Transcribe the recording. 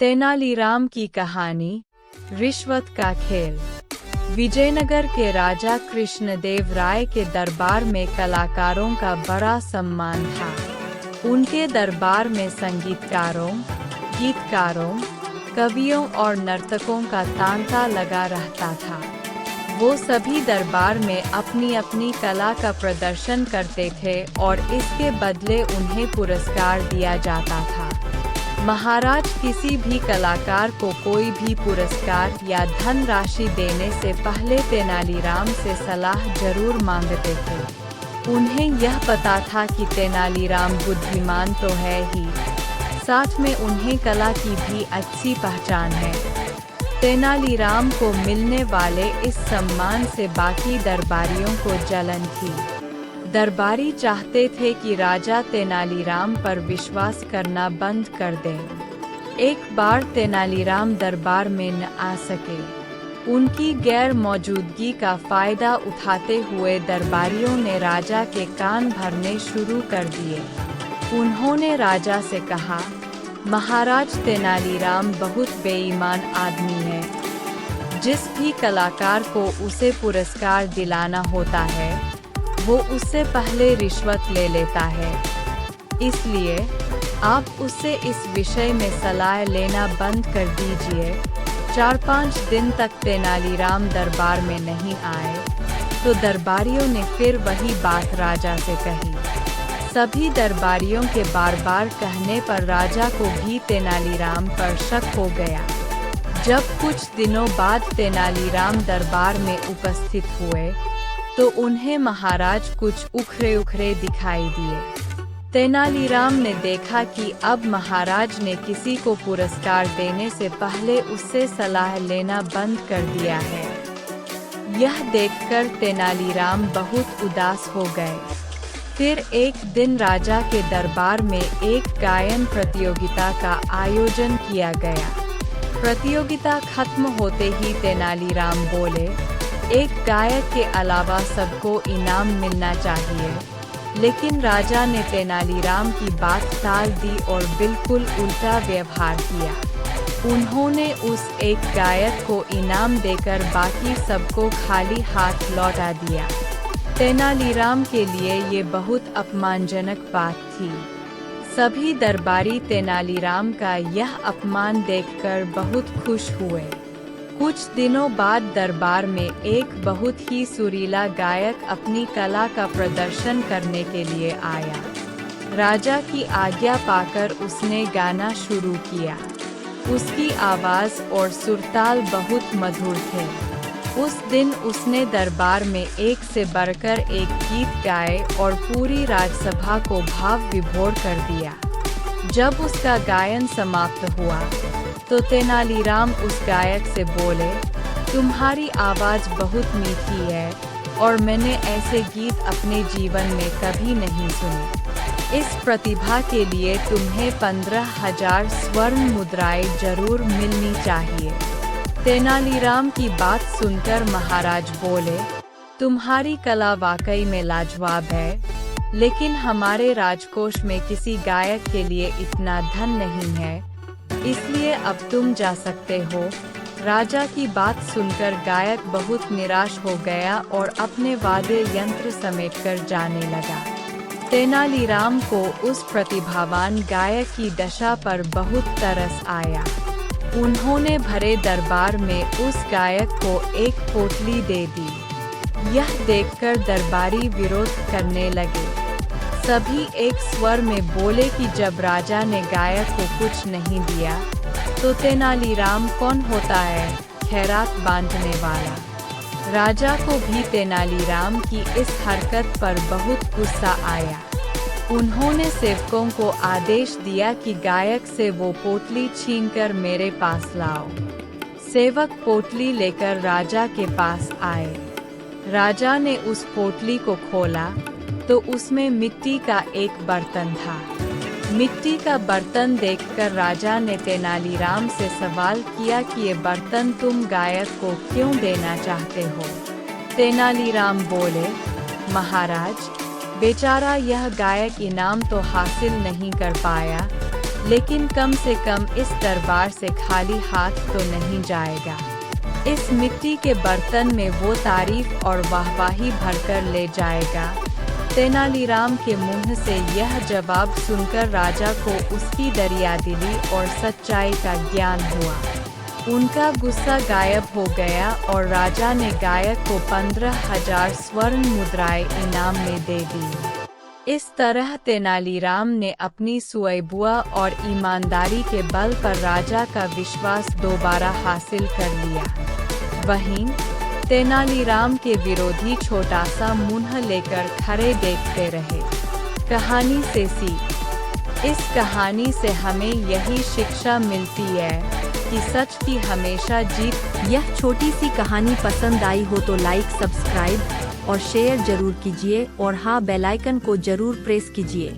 तेनालीराम की कहानी, रिश्वत का खेल। विजयनगर के राजा कृष्णदेव राय के दरबार में कलाकारों का बड़ा सम्मान था। उनके दरबार में संगीतकारों, गीतकारों, कवियों और नर्तकों का तांता लगा रहता था। वो सभी दरबार में अपनी अपनी कला का प्रदर्शन करते थे और इसके बदले उन्हें पुरस्कार दिया जाता था। महाराज किसी भी कलाकार को कोई भी पुरस्कार या धनराशि देने से पहले तेनालीराम से सलाह जरूर मांगते थे। उन्हें यह पता था कि तेनालीराम बुद्धिमान तो है ही, साथ में उन्हें कला की भी अच्छी पहचान है। तेनालीराम को मिलने वाले इस सम्मान से बाकी दरबारियों को जलन थी। दरबारी चाहते थे कि राजा तेनालीराम पर विश्वास करना बंद कर दें। एक बार तेनालीराम दरबार में न आ सके। उनकी गैर मौजूदगी का फायदा उठाते हुए दरबारियों ने राजा के कान भरने शुरू कर दिए। उन्होंने राजा से कहा, महाराज तेनालीराम बहुत बेईमान आदमी है। जिस भी कलाकार को उसे पुरस्कार दिलाना होता है, वो उससे पहले रिश्वत ले लेता है। इसलिए आप उससे इस विषय में सलाह लेना बंद कर दीजिए। 4-5 दिन तक तेनालीराम दरबार में नहीं आए, तो दरबारियों ने फिर वही बात राजा से कही। सभी दरबारियों के बार बार कहने पर राजा को भी तेनालीराम पर शक हो गया। जब कुछ दिनों बाद तेनालीराम दरबार में उपस्थित हुए, तो उन्हें महाराज कुछ उखरे उखरे दिखाई दिए। तेनालीराम ने देखा कि अब महाराज ने किसी को पुरस्कार देने से पहले उससे सलाह लेना बंद कर दिया है। यह देखकर तेनालीराम बहुत उदास हो गए। फिर एक दिन राजा के दरबार में एक गायन प्रतियोगिता का आयोजन किया गया। प्रतियोगिता खत्म होते ही तेनालीराम बोले, एक गायक के अलावा सबको इनाम मिलना चाहिए। लेकिन राजा ने तेनालीराम की बात टाल दी और बिल्कुल उल्टा व्यवहार किया। उन्होंने उस एक गायक को इनाम देकर बाकी सबको खाली हाथ लौटा दिया। तेनालीराम के लिए ये बहुत अपमानजनक बात थी। सभी दरबारी तेनालीराम का यह अपमान देखकर बहुत खुश हुए। कुछ दिनों बाद दरबार में एक बहुत ही सुरीला गायक अपनी कला का प्रदर्शन करने के लिए आया। राजा की आज्ञा पाकर उसने गाना शुरू किया। उसकी आवाज़ और सुरताल बहुत मधुर थे। उस दिन उसने दरबार में एक से बढ़कर एक गीत गाए और पूरी राजसभा को भाव विभोर कर दिया। जब उसका गायन समाप्त हुआ, तो तेनालीराम उस गायक से बोले, तुम्हारी आवाज़ बहुत मीठी है और मैंने ऐसे गीत अपने जीवन में कभी नहीं सुने। इस प्रतिभा के लिए तुम्हें 15,000 स्वर्ण मुद्राएं जरूर मिलनी चाहिए। तेनालीराम की बात सुनकर महाराज बोले, तुम्हारी कला वाकई में लाजवाब है, लेकिन हमारे राजकोष में किसी गायक के लिए इतना धन नहीं है, इसलिए अब तुम जा सकते हो। राजा की बात सुनकर गायक बहुत निराश हो गया और अपने वाद्य यंत्र समेटकर जाने लगा। तेनालीराम को उस प्रतिभावान गायक की दशा पर बहुत तरस आया। उन्होंने भरे दरबार में उस गायक को एक पोटली दे दी। यह देखकर दरबारी विरोध करने लगे। सभी एक स्वर में बोले कि जब राजा ने गायक को कुछ नहीं दिया, तो तेनालीराम कौन होता है, खैरात बांटने वाला। राजा को भी तेनालीराम की इस हरकत पर बहुत गुस्सा आया। उन्होंने सेवकों को आदेश दिया कि गायक से वो पोटली छीनकर मेरे पास लाओ। सेवक पोटली लेकर राजा के पास आए। राजा ने उस पोटली को खोला, तो उसमें मिट्टी का एक बर्तन था। मिट्टी का बर्तन देखकर राजा ने तेनालीराम से सवाल किया कि ये बर्तन तुम गायक को क्यों देना चाहते हो। तेनालीराम बोले, महाराज, बेचारा यह गायक इनाम तो हासिल नहीं कर पाया, लेकिन कम से कम इस दरबार से खाली हाथ तो नहीं जाएगा। इस मिट्टी के बर्तन में वो तारीफ और वाहवाही भरकर ले जाएगा। तेनालीराम के मुंह से यह जवाब सुनकर राजा को उसकी दरियादिली और सच्चाई का ज्ञान हुआ। उनका गुस्सा गायब हो गया और राजा ने गायक को 15,000 स्वर्ण मुद्राएं इनाम में दे दी। इस तरह तेनालीराम ने अपनी सुअबुआ और ईमानदारी के बल पर राजा का विश्वास दोबारा हासिल कर लिया। वहीं तेनालीराम के विरोधी छोटा सा मुंह लेकर खड़े देखते रहे। कहानी से सीख। इस कहानी से हमें यही शिक्षा मिलती है कि सच की हमेशा जीत। यह छोटी सी कहानी पसंद आई हो तो लाइक, सब्सक्राइब और शेयर जरूर कीजिए और हाँ, बेल आइकन को जरूर प्रेस कीजिए।